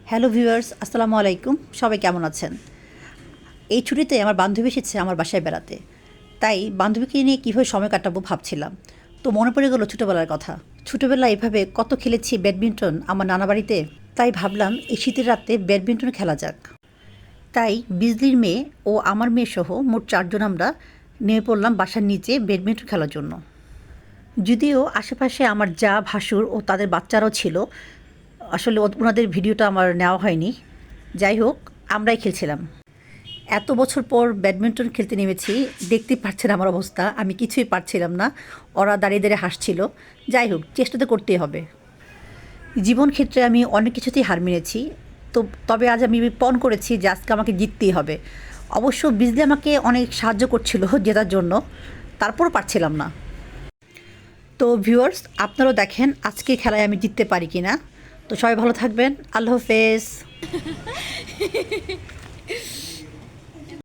Hello viewers, আসসালামু আলাইকুম। সবাই কেমন আছেন? এই ছুটিতে আমার বান্ধবী এসেছে আমার বাসায় বেড়াতে। তাই বান্ধবীকে নিয়ে কীভাবে সময় কাটাবো ভাবছিলাম। তো মনে পড়ে গেল ছোটোবেলার কথা। ছোটোবেলায় এভাবে কত খেলেছি ব্যাডমিন্টন আমার নানা বাড়িতে। তাই ভাবলাম এই শীতের রাতে ব্যাডমিন্টন খেলা যাক। তাই বিজলির মেয়ে ও আমার মেয়ে সহ মোট 4 জন আমরা নেমে পড়লাম বাসার নিচে ব্যাডমিন্টন খেলার জন্য। যদিও আশেপাশে আমার যা ভাসুর ও তাদের বাচ্চারাও ছিল, আসলে ওনাদের ভিডিওটা আমার নেওয়া হয়নি। যাই হোক, আমরাই খেলছিলাম। এত বছর পর ব্যাডমিন্টন খেলতে নেমেছি, দেখতেই পাচ্ছেন আমার অবস্থা, আমি কিছুই পারছিলাম না। ওরা দাঁড়িয়ে দাঁড়িয়ে হাসছিল। যাই হোক, চেষ্টা তো করতেই হবে। জীবন ক্ষেত্রে আমি অনেক কিছুতেই হার মেনেছি, তবে আজ আমি পণ করেছি যে আজকে আমাকে জিততেই হবে। অবশ্য বিজলি আমাকে অনেক সাহায্য করছিল জেতার জন্য, তারপরও পারছিলাম না। তো ভিউয়ার্স, আপনারাও দেখেন আজকে খেলায় আমি জিততে পারি কি না। তো সবাই ভালো থাকবেন। আল্লাহ হাফেজ।